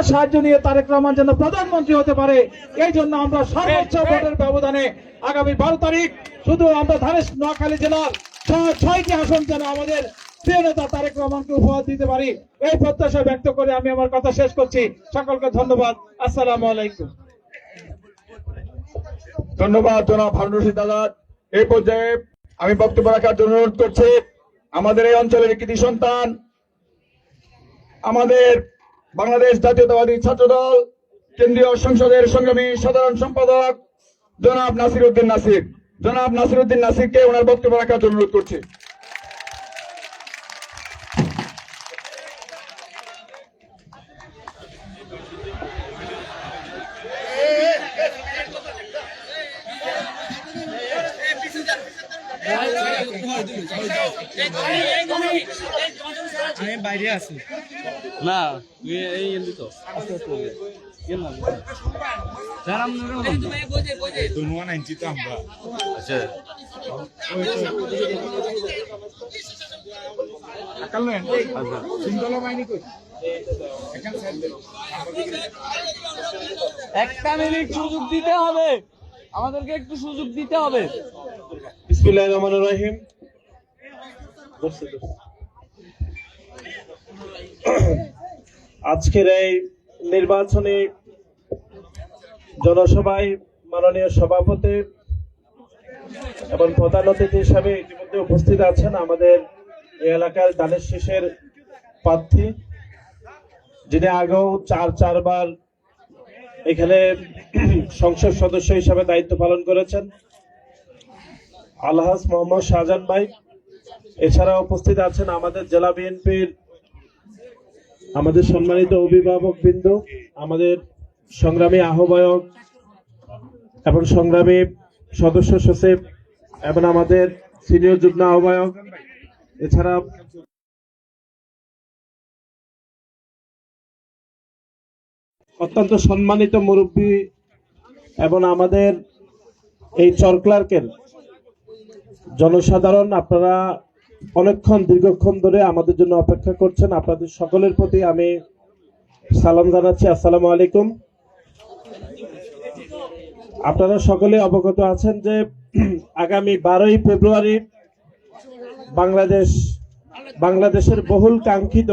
সাহায্য নিয়ে তারেক রহমান যেন প্রধানমন্ত্রী হতে পারে, এই জন্য আমরা সর্বোচ্চ ভোটের ব্যবধানে আগামী 12 তারিখ শুধু আমরা নোয়াখালী জেলার 6টি আসন যেন আমাদের প্রিয় নেতা তারেক রহমানকে উপহার দিতে পারি, এই প্রত্যাশা ব্যক্ত করে আমি আমার কথা শেষ করছি। সকলকে ধন্যবাদ। আসসালামু আলাইকুম। ধন্যবাদ জনাব হারুন রশিদ আজাদ। এই পর্যায়ে আমি বক্তব্য রাখার জন্য অনুরোধ করছি আমাদের এই অঞ্চলের কৃতি সন্তান, আমাদের বাংলাদেশ জাতীয়তাবাদী ছাত্রদল কেন্দ্রীয় সংসদের সংগ্রামী সাধারণ সম্পাদক জনাব নাসির উদ্দিন নাসির। জনাব নাসির উদ্দিন নাসিরকে ওনার বক্তব্য রাখার জন্য অনুরোধ করছি। আমি বাইরে আছি না, এই এমনি তো আস্তে আস্তে কেন না স্যার আমরা তো নোয়া নাইনটি তো আমরা আচ্ছা আকাল নেন আচ্ছা সিঙ্গল মাইনি কই এখান সাইড একটা মিনিট সুযোগ দিতে হবে, আমাদেরকে একটু সুযোগ দিতে হবে। বিসমিল্লাহির রহমানির রহিম। আজকের এই নির্বাচনী জনসভায় মাননীয় সভাপতি এবং প্রধান অতিথি হিসাবে ইতিমধ্যে উপস্থিত আছেন আমাদের এই এলাকার ধানের শীষের প্রার্থী, যিনি আগেও চারবার এখানে সংসদ সদস্য হিসাবে দায়িত্ব পালন করেছেন, আলহাজ মোহাম্মদ শাহজাহান ভাই। এছাড়া উপস্থিত আছেন আমাদের জেলা বিএনপির আমাদের সম্মানিত অভিভাবক বৃন্দ, আমাদের সংগ্রামী আহ্বায়ক এবং সংগ্রামী সদস্য সচিব এবং আমাদের সিনিয়র যুগ্ম আহ্বায়ক, এছাড়া অত্যন্ত সম্মানিত মুরব্বী এবং আমাদের এই চরক্লার্কের জনসাধারণ, আপনারা অনেকক্ষণ দীর্ঘক্ষণ ধরে আমাদের জন্য অপেক্ষা করছেন। আপনাদের সকলের প্রতি আমি সালাম জানাচ্ছি, আসসালামু আলাইকুম। আপনারা সকলে অবগত আছেন যে আগামী 12ই ফেব্রুয়ারি বাংলাদেশের বহুল কাঙ্ক্ষিত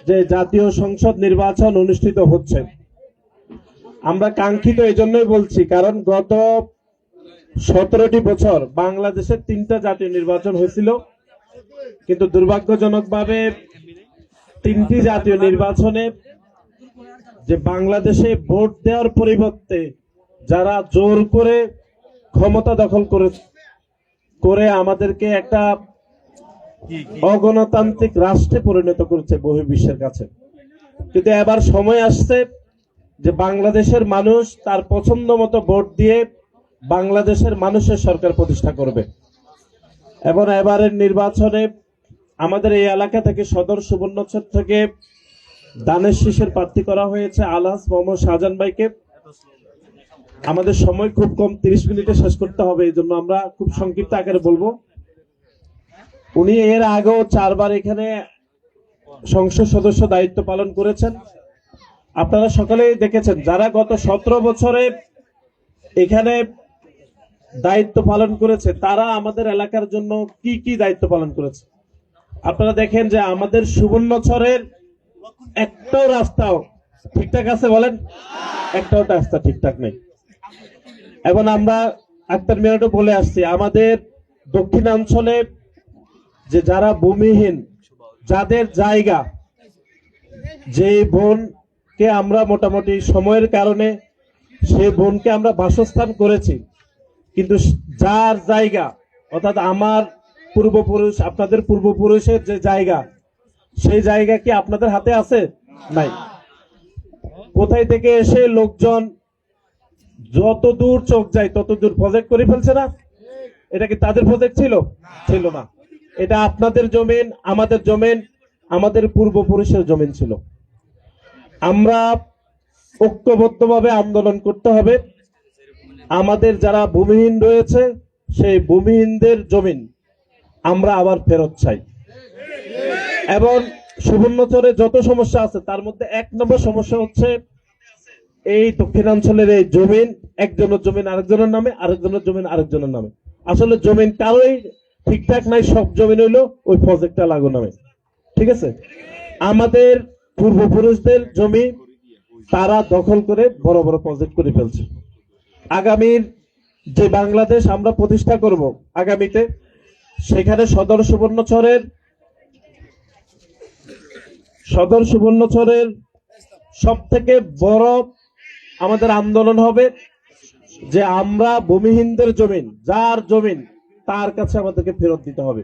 যে জাতীয় সংসদ নির্বাচন অনুষ্ঠিত হচ্ছে। আমরা কাঙ্ক্ষিত এই জন্যই বলছি কারণ গত 17টি বছর বাংলাদেশের 3টা জাতীয় নির্বাচন হয়েছিল, কিন্তু দুর্ভাগ্যজনকভাবে 3টি জাতীয় নির্বাচনে যে বাংলাদেশে ভোট দেওয়ার পরিবর্তে যারা জোর করে ক্ষমতা দখল করে আমাদেরকে একটা অগণতান্ত্রিক রাষ্ট্রে পরিণত করেছে বহির্বিশ্বের কাছে। কিন্তু এবার সময় আসছে যে বাংলাদেশের মানুষ তার পছন্দ মতো ভোট দিয়ে বাংলাদেশের মানুষের সরকার প্রতিষ্ঠা করবে। এবং এবারের নির্বাচনে আমাদের এই এলাকা থেকে সদর সুবর্ণচর থেকে ধানের শীষের প্রার্থী করা হয়েছে আলহাজ মোহাম্মদ শাহজাহান ভাইকে। আমাদের সময় খুব কম, 30 মিনিটে শেষ করতে হবে, এই জন্য আমরা খুব সংক্ষিপ্ত আকারে বলবো। উনি এর আগেও 4বার এখানে সংসদ সদস্য দায়িত্ব পালন করেছেন। আপনারা সকলেই দেখেছেন যারা গত 17 বছরে এখানে দায়িত্ব পালন করেছে তারা আমাদের এলাকার জন্য কি কি দায়িত্ব পালন করেছে। আপনারা দেখেন যে আমাদের সুবর্ণচরের একটাও রাস্তাও ঠিকঠাক আছে, বলেন একটাও রাস্তা ঠিকঠাক নেই। এবং আমরা আক্তার মিরাটও বলে আসছি, আমাদের দক্ষিণাঞ্চলে যে যারা ভূমিহীন, যাদের জায়গা, যে বোনকে আমরা মোটামুটি সময়ের কারণে সেই বোনকে আমরা বাসস্থান করেছি, কিন্তু যার জায়গা অর্থাৎ আমার পূর্বপুরুষ, আপনাদের পূর্বপুরুষের যে জায়গা, সেই জায়গা কি আপনাদের হাতে আছে? নাই। কোথায় থেকে এসে লোকজন যত দূর চোখ যায় তত দূর প্রজেক্ট করে ফেলছে না? এটা কি তাদের প্রজেক্ট ছিল? ছিল না। এটা আপনাদের জমিন, আমাদের জমিন, আমাদের পূর্বপুরুষের জমিন ছিল। আমরা ঐক্যবদ্ধভাবে আন্দোলন করতে হবে। আমাদের যারা ভূমিহীন রয়েছে সেই ভূমিহীনদের জমিন আমরা আবার ফেরত চাই। এবং সুবর্ণচরে যত সমস্যা আছে তার মধ্যে 1 নম্বর সমস্যা হচ্ছে এই দক্ষিণাঞ্চলের এই জমিন, একজনের জমিন আরেকজনের নামে, আরেকজনের জমিন আরেকজনের নামে। আসলে জমিন কারোই ঠিকঠাক নাই, সব জমিন হইলো ওই প্রজেক্টটা লাগু নামে। ঠিক আছে, আমাদের পূর্বপুরুষদের জমি তারা দখল করে বড় বড় প্রজেক্ট করে ফেলছে। আগামীর যে বাংলাদেশ আমরা প্রতিষ্ঠা করব আগামীতে, সেখানে সদর সুবর্ণচরের সব থেকে বড় আমাদের আন্দোলন হবে যে আমরা ভূমিহীনদের জমিন, যার জমিন তার কাছে আমাদেরকে ফেরত দিতে হবে।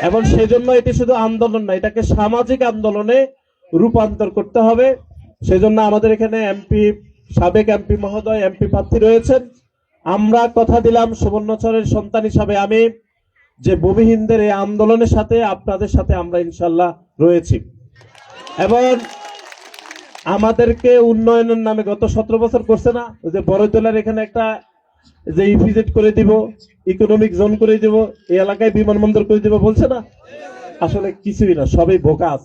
এবং সেজন্য এটি শুধু আন্দোলন না, এটাকে সামাজিক আন্দোলনে রূপান্তর করতে হবে। সেজন্য আমাদের এখানে সাবেক এমপি মহোদয়, এমপি প্রার্থী রয়েছেন। আমরা কথা দিলাম সুবর্ণচরের সন্তান হিসাবে আমি যে ভূমিহীনদের এই আন্দোলনের সাথে আপনাদের সাথে আমরা ইনশাল্লাহ রয়েছি। এবং আমাদেরকে উন্নয়নের নামে গত 17 বছর করছে না, ওই যে বড়তলার এখানে একটা যে ইপিজেড করে দিব, ইকোনমিক জোন করে দিব, এই এলাকায় বিমানবন্দর করে দিব বলছে না, আসলে কিছুই না, সবই বোকাস।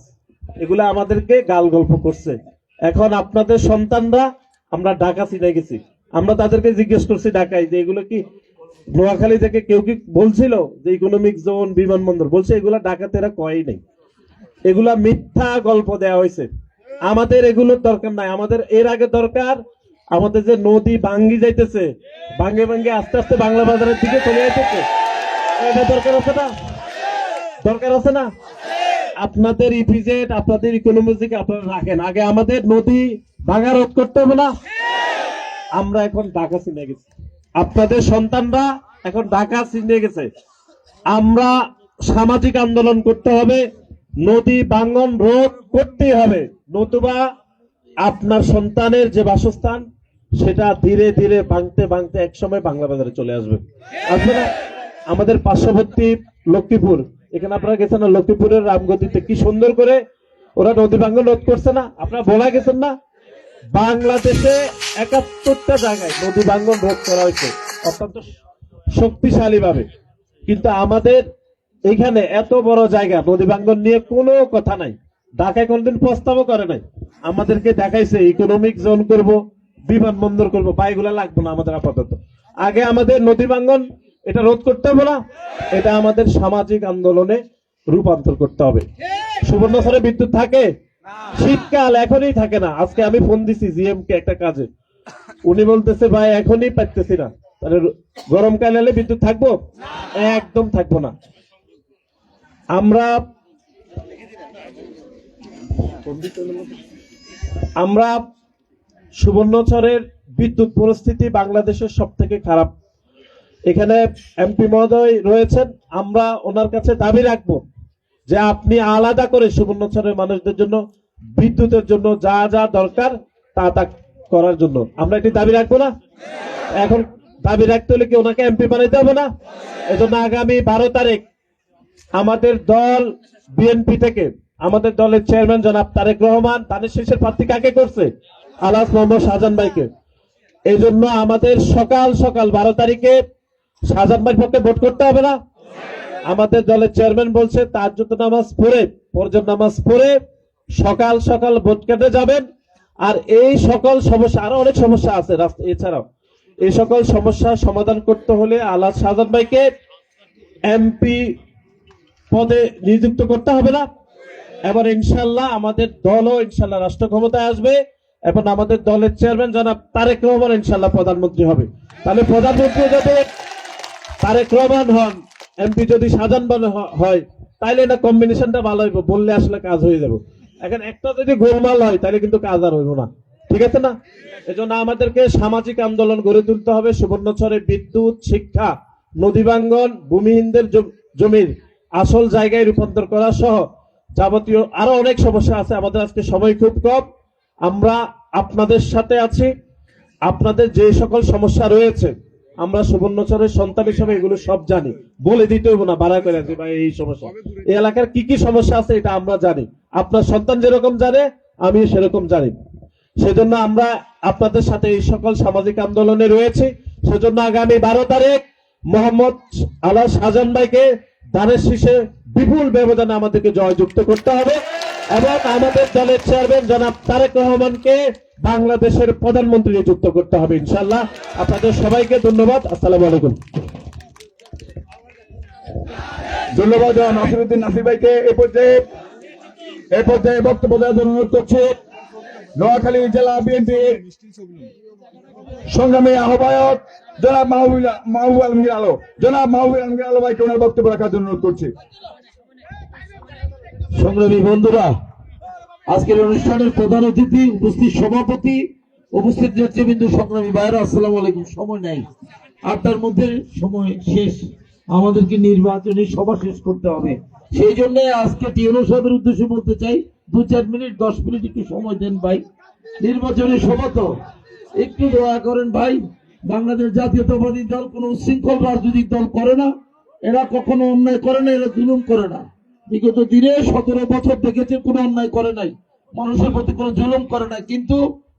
এগুলা আমাদেরকে গাল গল্প করছে। এখন আপনাদের সন্তানরা, আমরা ঢাকা চিনে গেছি, আমরা তাদেরকে জিজ্ঞেস করছি ঢাকায় যে এগুলো কি নোয়াখালী থেকে কেউ কি বলছিল যে ইকোনমিক জোন, বিমানবন্দর, বলছে এগুলা ঢাকাতে এরা কয়ই নেই, এগুলা মিথ্যা গল্প দেওয়া হয়েছে। আমাদের এগুলোর দরকার নাই, আমাদের এর আগে দরকার আমাদের যে নদী ভাঙ্গি যাইতেছে, ভাঙ্গে ভাঙ্গে আস্তে আস্তে বাংলা বাজারের দিকে চলে যাইতেছে, এটা দরকার আছে না? দরকার আছে না? আপনাদের ইপিজেড, আপনাদের ইকোনমিক আপনারা রাখেন, আগে আমাদের নদী ভাঙা রোধ করতে হবে না? আমরা এখন ঢাকা চিনে গেছি, আপনাদের সন্তানরা এখন ঢাকা চিনে গেছে। আমরা সামাজিক আন্দোলন করতে হবে, নদী ভাঙন রোধ করতেই হবে, নতুবা আপনার সন্তানের যে বাসস্থান সেটা ধীরে ধীরে ভাঙতে ভাঙতে একসময় বাংলা বাজারে চলে আসবে। আসবে না? আমাদের পার্শ্ববর্তী লক্ষ্মীপুর, এখানে আপনারা গেছেন না, লক্ষ্মীপুরের রামগতিতে কি সুন্দর করে ওরা নদী ভাঙন রোধ করছে না? আপনারা বলা গেছেন না, বাংলাদেশে 71টা জায়গায় নদী ভাঙন রোধ করা হয়েছে অত্যন্ত শক্তিশালী ভাবে। কিন্তু আমাদের এখানে এত বড় জায়গা নদী ভাঙন নিয়ে কোনো কথা নাই, ঢাকায় কোনদিন প্রস্তাবও করে নাই। আমাদেরকে দেখাইছে ইকোনমিক জোন করব, বিমানবন্দর করবো, বা এগুলা লাগবে না আমাদের আপাতত। আগে আমাদের নদী ভাঙন এটা রোধ করতে হবে না, এটা আমাদের সামাজিক আন্দোলনে রূপান্তর করতে হবে। সুবর্ণচরে বিদ্যুৎ থাকে, শীতকাল এখনই থাকে না। আজকে আমি ফোন দিছি জিএম কে একটা কাজে, উনি বলতেছে ভাই এখনই পাইতেছি না, তাহলে গরমকাল এলে বিদ্যুৎ থাকবো? একদম থাকবো না। আমরা সুবর্ণচরের বিদ্যুৎ পরিস্থিতি বাংলাদেশের সব থেকে খারাপ। এখানে এমপি মহোদয় রয়েছেন, আমরা ওনার কাছে দাবি রাখবো যে আপনি আলাদা করে সুবর্ণচরের মানুষদের জন্য বিদ্যুতের জন্য যা যা দরকার তা তা করার জন্য আমরা এটি দাবি রাখবো না? এখন দাবি রাখতে হলে কি ওনাকে এমপি বানাইতে হবে না? এজন্য আগামী 12 তারিখ আমাদের দল বিএনপি থেকে আমাদের দলের চেয়ারম্যান জনাব তারেক রহমান ধানের শীষের প্রার্থী কাকে করছে? আলহাজ মোহাম্মদ শাহজাহান ভাইকে। এই জন্য আমাদের সকাল সকাল 12 তারিখে শাহজাহান ভাইয়ের পক্ষে ভোট করতে হবে না? আমাদের দলের চেয়ারম্যান বলছে তাহাজ্জুদ নামাজ পড়ে, ফজর নামাজ পড়ে সকাল সকাল ভোট কেন্দ্রে যাবেন। আর এই সকল সমস্যা, আরো অনেক সমস্যা আছে এছাড়াও, এই সকল সমস্যা সমাধান করতে হলে আলহাজ শাহজাহান ভাইকে এমপি পদে নিযুক্ত করতে হবে না? এবার ইনশাল্লাহ আমাদের দলও ইনশাল্লাহ রাষ্ট্র ক্ষমতায় আসবে এবং আমাদের দলের চেয়ারম্যান জনাব তারেক রহমান ইনশাল্লাহ প্রধানমন্ত্রী হবে। তাহলে প্রধানমন্ত্রী যদি তারেক রহমান হন, এমপি যদি শাহজাহান হয়, তাইলে না কম্বিনেশনটা ভালো হইব, বললে আসলে কাজ হয়ে যাবে। এখন একটা যদি গোলমাল হয় তাহলে কিন্তু কাজ আর হইব না, ঠিক আছে না? এজন্য আমাদেরকে সামাজিক আন্দোলন গড়ে তুলতে হবে। সুবর্ণচরে বিদ্যুৎ, শিক্ষা, নদী ভাঙ্গন, ভূমিহীনদের জমির আসল জায়গায় রূপান্তর করা সহ যাবতীয় আরো অনেক সমস্যা আছে। আমাদের আজকে সময় খুব কম, আমরা আপনাদের সাথে আছি। আপনাদের যে সকল সমস্যা রয়েছে আমরা সুবর্ণচরের সন্তান হিসেবে এগুলো সব জানি, বলে দিতে হইব না বাড়া করে যে ভাই এই সমস্যা, এই এলাকার কি কি সমস্যা আছে এটা আমরা জানি। আপনার সন্তান যেরকম জানে আমি সেরকম জানি। সেজন্য আমরা আপনাদের সাথে এই সকল সামাজিক আন্দোলনে রয়েছে। সেজন্য আগামী 12 তারিখ মোহাম্মদ আলহাজ শাহজাহান ভাইকে ধানের শীষে বিপুল ব্যবধানে আমাদেরকে জয়যুক্ত করতে হবে এবং আমাদের দলের চেয়ারম্যান জনাব তারেক রহমানকে বাংলাদেশের প্রধানমন্ত্রী নিযুক্ত করতে হবে ইনশাআল্লাহ। আপনাদের সবাইকে ধন্যবাদ। আসসালামু আলাইকুম। ধন্যবাদ নাসিরউদ্দিন নাসির ভাইকে। এই পর্যায়ে বক্তব্য দেওয়ার জন্য অনুরোধ করছি নোয়াখালী জেলা বিএনপির সংগ্রামী আহ্বায়ক জনাব মাহবুব আলমগীর আলো। জনাব মাহবুব আলমগীর আলো ভাইকে ওনার বক্তব্য রাখার জন্য অনুরোধ করছি। সংগ্রামী বন্ধুরা, আজকের অনুষ্ঠানের প্রধান অতিথি, উপস্থিত সভাপতি, উপস্থিত নেতৃবৃন্দ, সংগ্রামী ভাইরা, আসসালামু আলাইকুম। সময় নাই, 8টার মধ্যে সময় শেষ, আমাদেরকে নির্বাচনী সভা শেষ করতে হবে। সেই জন্য আজকে টিএনও সাহেবের উদ্দেশ্যে বলতে চাই, 2-4 মিনিট 10 মিনিট একটু সময় দেন ভাই। নির্বাচনী সভা তো একটু দয়া করেন ভাই। বাংলাদেশ জাতীয়তাবাদী দল কোন উচ্ছৃঙ্খল রাজনৈতিক দল করে না, এরা কখনো অন্যায় করে না, এরা জুলুম করে না। বিগত দিনে 17 বছর দেখেছে কোনো অন্যায় করে নাই, মানুষের প্রতি কোনো জুলুম করে নাই, কিন্তু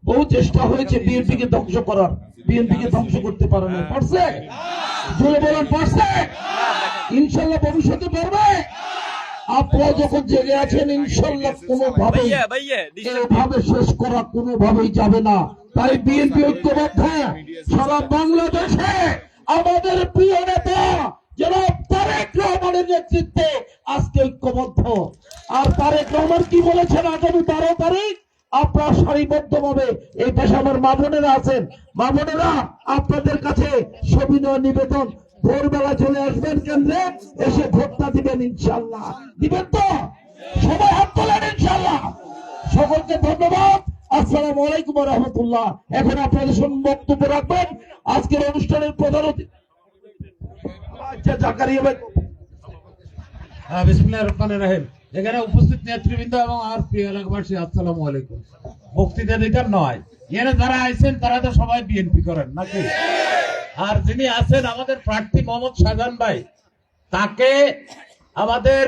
বহু চেষ্টা হয়েছে বিএনপিকে ধ্বংস করার, বিএনপিকে ধ্বংস করতে পারে না। পারছে? জোরে বলেন, পারছে? ইনশাল্লাহ ভবিষ্যতে পারবে। আপনারা যখন জেগে আছেন, ইনশাল্লাহ কোনোভাবে এভাবে শেষ করা কোনোভাবেই যাবে না। তাই বিএনপি ঐক্যবদ্ধ, সারা বাংলাদেশে আমাদের প্রিয় নেতা জনাব তারেক রহমানের নেতৃত্বে আজকে ঐক্যবদ্ধ। আর তারেক রহমান কি বলেছেন, আগামী 12 তারিখ আপনারা সারিবদ্ধভাবে, এই পাশে আমার মা বোনেরা আছেন, মা বোনেরা আপনাদের কাছে সবিনয় নিবেদন, ভোরবেলা চলে আসবেন কেন্দ্রে, এসে ভোটটা দিবেন ইনশাল্লাহ। দিবেন তো? সবাই হাত তোলেন ইনশাল্লাহ। সকলকে ধন্যবাদ। আসসালামু আলাইকুম ওয়া রাহমাতুল্লাহ। এখন আপনাদের সঙ্গে বক্তব্য রাখবেন আজকের অনুষ্ঠানের প্রধান অতিথি। আচ্ছা, জাকারিয়া ভাই। বিসমিল্লাহির রহমানির রহিম। এখানে উপস্থিত নেতৃবৃন্দ এবং আর প্রিয় এলাকাবাসী, আসসালামু আলাইকুম। বক্তৃতা দিতাম নয়, এখানে যারা আইছেন তারা তো সবাই বিএনপি করেন নাকি? আর যিনি আছেন আমাদের প্রার্থী মোহাম্মদ শাহজাহান ভাই, তাকে আমাদের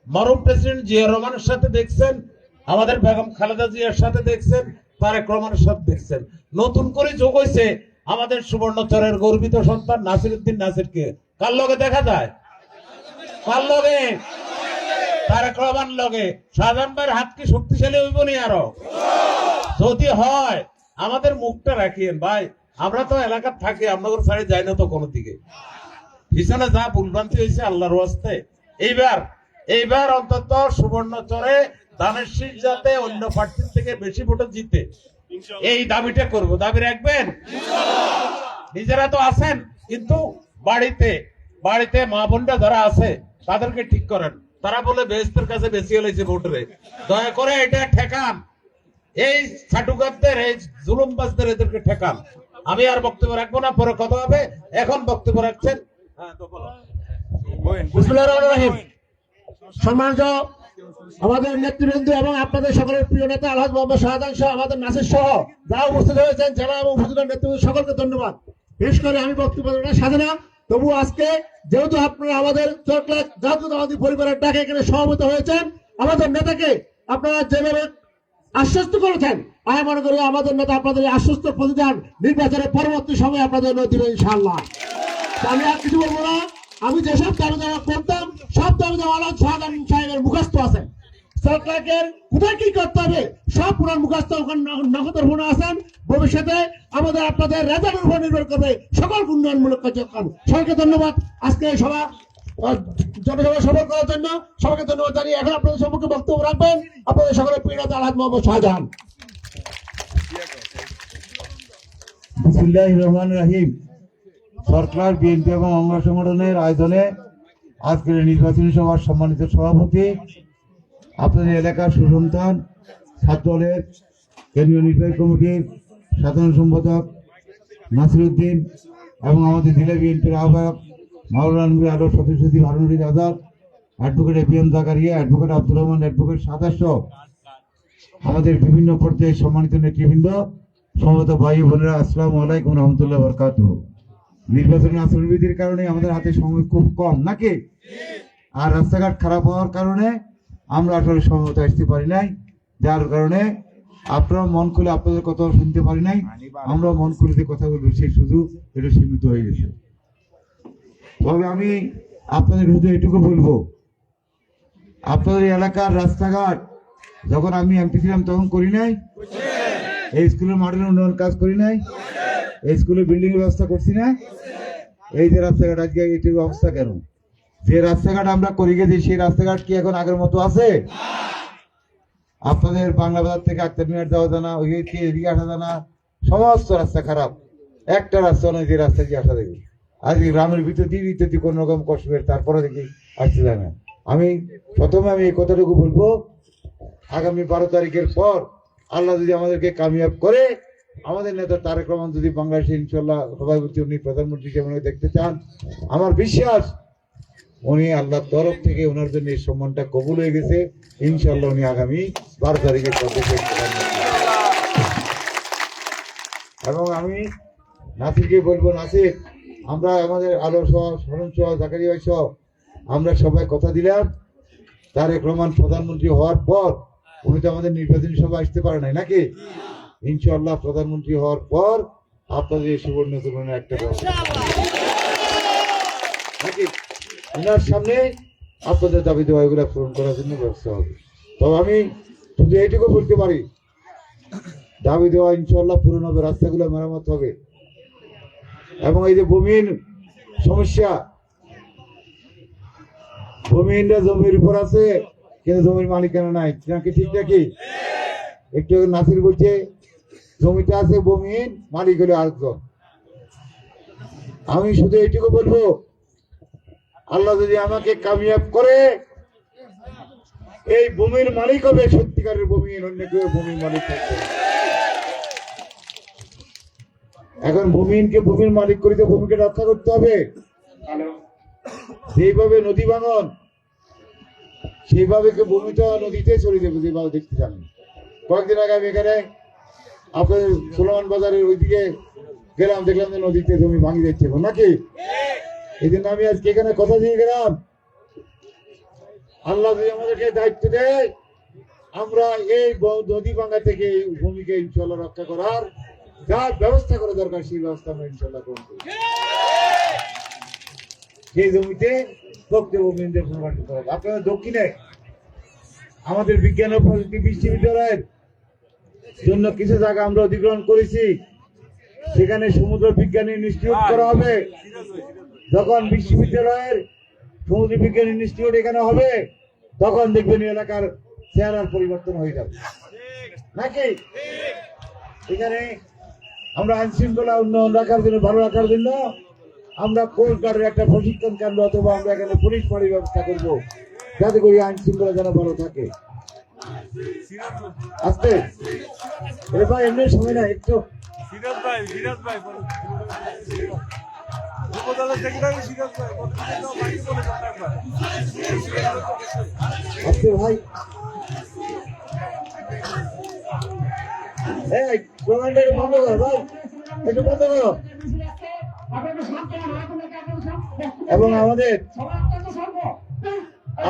মরহুম প্রেসিডেন্ট জিয়াউর রহমানের সাথে দেখছেন, আমাদের বেগম খালেদা জিয়ার সাথে দেখছেন, তারেক রহমানের সাথে দেখছেন। নতুন করে যোগ হয়েছে আমাদের সুবর্ণচরের গর্বিত সন্তান নাসিরউদ্দিন নাসিরকে। কার লগে দেখা যায়? কার লগে? তারেক রহমান লগে। শাহজাহান ভাইয়ের হাত কি শক্তিশালী হইব নি আরো? যদি হয় আমাদের মুখটা রাখিয়েন ভাই। আমরা তো এলাকার থাকি, আমরা সাইডে যাই না তো কোনো দিকে। পিছনে যা ভুলভ্রান্তি হয়েছে আল্লাহর ওয়াস্তে, এইবার অন্তত সুবর্ণচরে ধানের শীষ যাতে অন্য প্রার্থীর থেকে বেশি ভোটে জিতে, এই দাবিটা করব। দাবি রাখবেন? নিজেরা তো আছেন, কিন্তু বাড়িতে মা বোনরা যারা আছে তাদেরকে ঠিক করেন। তারা বলে বেহেশতের কাছে বেশি হলেছে ভোটরে, দয়া করে এটা ঠেকান। এই ছাটুকারদের, এই জুলুমবাজদের, এদেরকে ঠেকান। আমি আর বক্তব্য রাখবো না, পরে কথা হবে। এখন বক্তব্য রাখছেন বিসমিল্লাহির রহমানির রহিম। সম্মানিত আমাদের নেতৃবৃন্দ এবং আপনাদের সকলের প্রিয় নেতা আলহাজ মোহাম্মদ শাহজাহান সহ আমাদের নাসির সহ যারা উপস্থিত হয়েছেন, জেলা এবং উপস্থিত নেতৃবৃন্দ সকলকে ধন্যবাদ। বিশেষ করে আমি বক্তব্য সাথে না, তবু আজকে যেহেতু আপনারা আমাদের চট্টগ্রাম জাতীয়তাবাদী পরিবারের ডাকে এখানে সমবেত হয়েছেন, আমাদের নেতাকে আপনারা যেভাবে আশ্বস্ত করেছেন, আমি মনে করি আমাদের নেতা আপনাদের আশ্বস্ত প্রতিদান নির্বাচনের পরবর্তী সময় আপনাদের দিবেন ইনশাআল্লাহ। আমি আর কিছু বলবো না। আমি যেসব দাবি দাওয়া করতাম, সব দাবি দাওয়া শাহজাহান সাহেবের মুখস্থ আছে। সরকারের কোথায় কি করতে হবে সব পুরান মুখস্থ নগদের ভুনা আছেন। ভবিষ্যতে আমাদের আপনাদের রেজাল্টের উপর নির্ভর করবে সকল উন্নয়নমূলক কার্যক্রম। সবাইকে ধন্যবাদ। আজকে সভা জনসভা সফল করার জন্য সবাইকে ধন্যবাদ জানিয়ে এখন আপনাদের সম্মুখে বক্তব্য রাখবেন আপনাদের সকলের প্রিয় নেতা আলহাজ মোহাম্মদ শাহজাহান। বিসমিল্লাহির রহমানির রহিম। সরকার, বিএনপি এবং অঙ্গ সংগঠনের আয়োজনে আজকের নির্বাচনী সভার সম্মানিত সভাপতি, আপনাদের এলাকার সুসন্তান, ছাত্র দলের কেন্দ্রীয় নির্বাহী কমিটির সাধারণ সম্পাদক নাসিরউদ্দিন এবং আমাদের জেলা বিএনপির আহ্বায়ক মাওলানা আলো, সদস্য সচিব Harun Azad, advocate APM Zakaria, advocate Abdur Rahman, advocate Sadas, আমাদের বিভিন্ন পর্যায়ে সম্মানিত নেতৃবৃন্দ, সমবেত ভাই বোনেরা, আসসালামু আলাইকুম রহমতুল্লাহ বরকাতুহু। নির্বাচনী আচরণবিধির কারণে আমাদের হাতে সময় খুব কম নাকি, আর রাস্তাঘাট খারাপ হওয়ার কারণে আমরা আসলে সময় আসতে পারি নাই, যার কারণে আপনারা মন খুলে আপনাদের কথা শুনতে পারি নাই, আমরা মন খুলে কথা বলবো সেই সুযোগ এটা সীমিত হয়ে গেছে। তবে আমি আপনাদের শুধু এটুকু বলবো, আপনাদের এলাকার রাস্তাঘাট যখন আমি এমপি ছিলাম তখন করি নাই? এই স্কুলের মাঠের উন্নয়ন কাজ করি নাই? এই স্কুলে বিল্ডিং এর ব্যবস্থা করছি না? এই যে রাস্তাঘাট আজকে এটির অবস্থা কেন? যে রাস্তাঘাট আমরা করে গেছি সেই রাস্তাঘাট কি এখন আগের মতো আছে? আপনাদের বাংলা বাজার থেকে আক্তার মিনার যাওয়া জানা, ওই এদিকে আসা জানা, সমস্ত রাস্তা খারাপ। একটা রাস্তা নয় যে রাস্তা দিয়ে আসা দেখি আজকে গ্রামের ভিতর দিয়ে কোন রকম কষ্ট করে তারপরে দেখি আসতে যায় না। প্রথমে আমি এই কথাটুকু বলবো, আগামী 12 তারিখের পর আল্লাহ যদি আমাদেরকে কামিয়াব করে, আমাদের নেতা তারেক রহমান যদি বাংলাদেশে ইনশাল্লাহ সভাপতি উনি প্রধানমন্ত্রী যেমন দেখতে চান, আমার বিশ্বাস উনি আল্লাহর তরফ থেকে ওনার জন্য এই সম্মানটা কবুল হয়ে গেছে। ইনশাল্লাহ উনি আগামী 12 তারিখের পর এবং আমি নাসিরকে বলবো, নাসির আমরা আমাদের আলো সহ স্মরণ সহ জাকারিয়া সহ আমরা সবাই কথা দিলাম তারেক রহমান প্রধানমন্ত্রী হওয়ার পর, উনি তো আমাদের নির্বাচনী সভা আসতে পারে নাই নাকি, ইনশাআল্লাহ প্রধানমন্ত্রী হওয়ার পর আপনাদের সুবর্ণ সুবর্ণ একটা নাকি ওনার সামনে আপনাদের দাবি দেওয়া এগুলো পূরণ করার জন্য ব্যবস্থা হবে। তবে আমি শুধু এইটুকু বলতে পারি, দাবি দেওয়া ইনশাআল্লাহ পূরণ হবে, রাস্তাগুলো মেরামত হবে এবং এই যে ভূমিহীন সমস্যা, ভূমিহীনরা জমির উপর আছে কিন্তু জমির মালিকানা নাই, নাকি ঠিক নাকি? একটু নাসির বলছে জমিটা আছে ভূমিহীন, মালিক হলে আরেকজন। আমি শুধু এইটুকু বলবো, আল্লাহ যদি আমাকে কামিয়াব করে এই ভূমির মালিক হবে সত্যিকারের ভূমিহীন, অন্য কেউ ভূমির মালিক থাকবে। এখন ভূমিহীনকে ভূমির মালিক করিতে ভূমিকে রক্ষা করতে হবে। যেভাবে নদী ভাঙন সেইভাবে ভূমিটা নদীতে চলে যাবে, যেভাবে দেখতে চান। কয়েকদিন আগে আমি এখানে আপনাদের সুলেমান বাজারের ওইদিকে গেলাম, দেখলাম যে নদীতে জমি ভাঙি যাচ্ছে নাকি। এই জন্য আমি আজকে এখানে কথা দিয়ে গেলাম, আল্লাহ যদি আমাদেরকে দায়িত্ব দেয়, আমরা এই নদী ভাঙা থেকে ভূমিকে ইনশাল্লাহ রক্ষা করার যা ব্যবস্থা করা দরকার সেই ব্যবস্থা আমরা ইনশাল্লাহ গ্রহণ করি। সেই জমিতে ভূমিহীনদের পুনর্বাসন করা হবে। আপনাদের দক্ষিণে আমাদের বিজ্ঞান ও প্রযুক্তি বিশ্ববিদ্যালয়ের জন্য কিছু জায়গা আমরা অধিগ্রহণ করেছি, সেখানে সমুদ্র বিজ্ঞান ইনস্টিটিউট করা হবে। যখন বিশ্ববিদ্যালয়ের সমুদ্র বিজ্ঞান ইনস্টিটিউট এখানে হবে, তখন দেখবেন এলাকার চেহারার পরিবর্তন হয়ে যাবে নাকি। এখানে আমরা আইন শৃঙ্খলা উন্নয়ন রাখার জন্য, ভালো রাখার জন্য আমরা কোস্ট গার্ডের একটা প্রশিক্ষণ কেন্দ্র অথবা আমরা এখানে পুলিশ ফাঁড়ির ব্যবস্থা করবো, যাতে করে আইন শৃঙ্খলা যেন ভালো থাকে। আস্তে ভাই, এমনি সময় না একটু আস্তে ভাই, বন্ধ করো ভাই, একটু বন্ধ করো। এবং আমাদের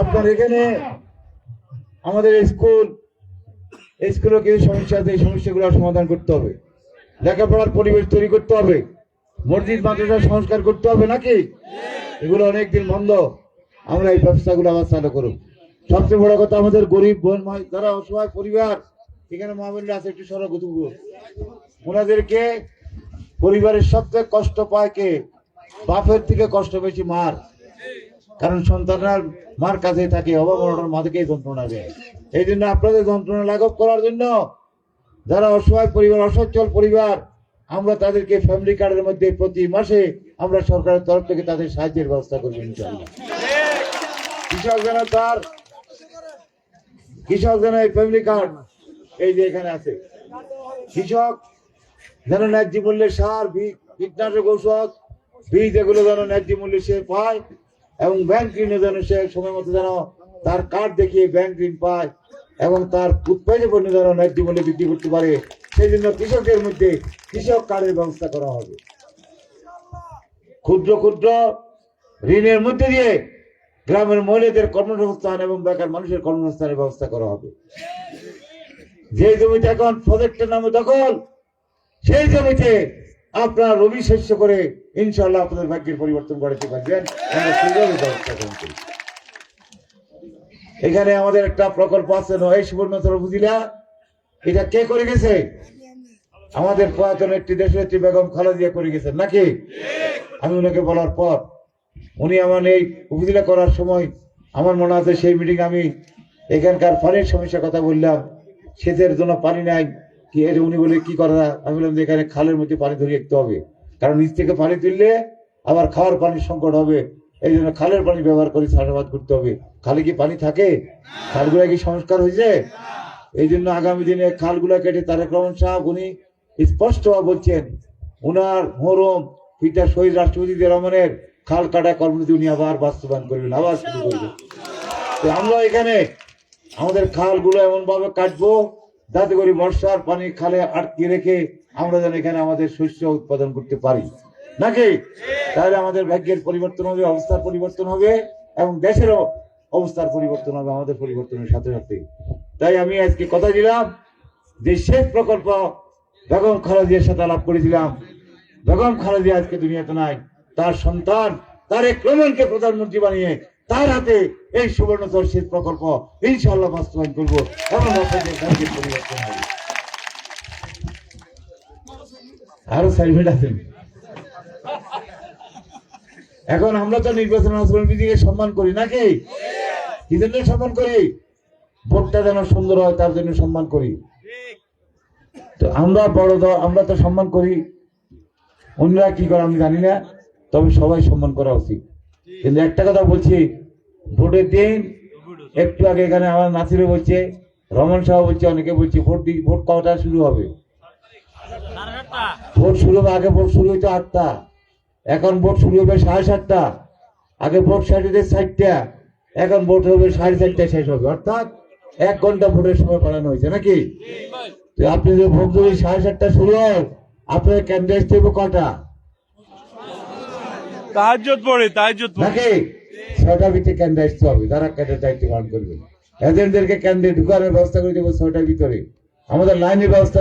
আপনার এখানে আমাদের স্কুলের কিছু সমস্যা আছে, এই সমস্যাগুলো সমাধান করতে হবে। লেখাপড়ার পরিবেশ তৈরি করতে হবে, মসজিদ মাদ্রাসা সংস্কার করতে হবে নাকি। এগুলো অনেকদিন বন্ধ, আমরা এই ব্যবস্থাগুলো আবার চালু করুন। সবচেয়ে বড় কথা, আমাদের গরিব যারা অসহায় পরিবার এখানে মা বোনরা আছে, একটু সড়ক ওনাদেরকে পরিবারের সবচেয়ে কষ্ট পায় কে? বাপের থেকে কষ্ট বেশি মার, কারণ সন্তানরা মার কাছে থাকে, অভাব অনটন মা থেকেই যন্ত্রণা দেয়। এই জন্য আপনাদের যন্ত্রণা লাঘব করার জন্য যারা অসহায় পরিবার, অসচ্ছল পরিবার, আমরা তাদেরকে ফ্যামিলি কার্ডের মধ্যে প্রতি মাসে আমরা সরকারের তরফ থেকে তাদের সাহায্যের ব্যবস্থা করবো ইনশাআল্লাহ। কৃষক যেন এই ফ্যামিলি কার্ড এই যে এখানে আছে, কৃষক যেন ন্যায্য মূল্যে সার, কীটনাশক, ঔষধ, বীজ এগুলো যেন ন্যায্য মূল্যে সে পায় এবং ব্যাংক ঋণে যেন সে সময় মতো যেন তার কার্ড দেখিয়ে ব্যাংক ঋণ পায় এবং তার উৎপাদিত পণ্য যেন ন্যায্য মূল্যে বিক্রি করতে পারে। সেই জন্য কৃষকের মধ্যে কৃষক কার্ডের ব্যবস্থা করা হবে। ক্ষুদ্র ক্ষুদ্র ঋণের মধ্যে দিয়ে গ্রামের মহিলাদের কর্মসংস্থান এবং বেকার মানুষের কর্মসংস্থানের ব্যবস্থা করা হবে। যে জমিতে এখন প্রজেক্টের নামে দখল, সেই জমিতে আপনারা রবি শস্য করে ইনশাআল্লাহ আপনাদের ভাগ্যের পরিবর্তন ঘটাতে পারবেন। আমরা সেইভাবে ব্যবস্থা গ্রহণ করি। এখানে আমাদের একটা প্রকল্প আছে নয় সুবর্ণচর উপজেলা, এটা কে করে গেছে? আমাদের প্রয়াতন একটি দেশের একটি বেগম খালেদা করে গেছেন নাকি? আমি ওনাকে বলার পর উনি আমার এই উপজেলা করার সময় আমার মনে আছে সেই মিটিং আমি এখানকার পানির সমস্যার কথা বললাম, সেচের জন্য পানি নাই কি এর উনি বলে কি করা? আমি বললাম যে এখানে খালের মধ্যে পানি ধরে রাখতে হবে, কারণ নিচ থেকে পানি তুললে আবার খাওয়ার পানির সংকট হবে, এই জন্য খালের পানি ব্যবহার করে চাষাবাদ করতে হবে। খালে কি পানি থাকে? খালগুলা কি সংস্কার হয়েছে? এই জন্য আগামী দিনে খালগুলা কেটে তারেক রহমান সাহেব উনি স্পষ্ট বলছেন উনার মরম পিতা শহীদ রাষ্ট্রপতি জিয়া রহমানের খাল কাটা কর্মসূচি উনি আবার বাস্তবায়ন করবেন, আবার শুরু করবেন। তো আমরা এখানে আমাদের খালগুলো এমন ভাবে কাটবো যাতে করে বর্ষার পানি খালে আটকে রেখে আমরা যেন এখানে আমাদের শস্য উৎপাদন করতে পারি নাকি? তাহলে আমাদের ভাগ্যের পরিবর্তন হবে, অবস্থার পরিবর্তন হবে এবং দেশেরও অবস্থার পরিবর্তন হবে আমাদের পরিবর্তনের সাথে সাথে। তাই আমি আজকে কথা দিলাম যে শেষ প্রকল্প বেগম খালেদার সাথে আলাপ করেছিলাম, বেগম খালেদা আজকে দুনিয়াতে নাই, তার সন্তান তারেক রহমানকে প্রধানমন্ত্রী বানিয়ে তার হাতে এই সুবর্ণচর সেচ প্রকল্প ইনশাআল্লাহ বাস্তবায়ন করবো এবং আপনাদের ভাগ্যের পরিবর্তন হবে। আরো সার্ভিস আছেন। এখন আমরা তো নির্বাচন বিধিকে সম্মান করি নাকি? কি জন্য সম্মান করি? ভোটটা যেন সুন্দর হয় তার জন্য সম্মান করি। তো আমরা বড় দল, আমরা তো সম্মান করি, অন্যরা কি করে আমি জানি না, তবে সবাই সম্মান করা উচিত। কিন্তু একটা কথা বলছি, ভোটের দিন একটু আগে এখানে আমার নাসিরে বলছে, রমন সাহেব বলছে, অনেকে বলছে ভোট কটা শুরু হবে? ভোট শুরু হবে, আগে ভোট শুরু হইতো 8টা, এখন ভোট শুরু হবে 7:30। আগে ভোট শেষ হইতে 4টা, এখন ভোট হবে 4:30টায় শেষ হবে, অর্থাৎ 1 ঘন্টা ভোটের সময় বাড়ানো হয়েছে নাকি? তো আপনি যে ভোট যদি 7:30টা শুরু হয়, আপনার ক্যান্ডিডেট দেব কটা? তাহাজ্জুদ পড়ে নাকি 6টার ভিতরে ক্যান্ডিডেট আসতে হবে, যারা ক্যান্ডিডেট দায়িত্ব পালন করবে। এজেন্টদেরকে ক্যান্ডিডেট ঢুকানোর ব্যবস্থা করে দেবো 6টার ভিতরে, আমাদের লাইনের ব্যবস্থা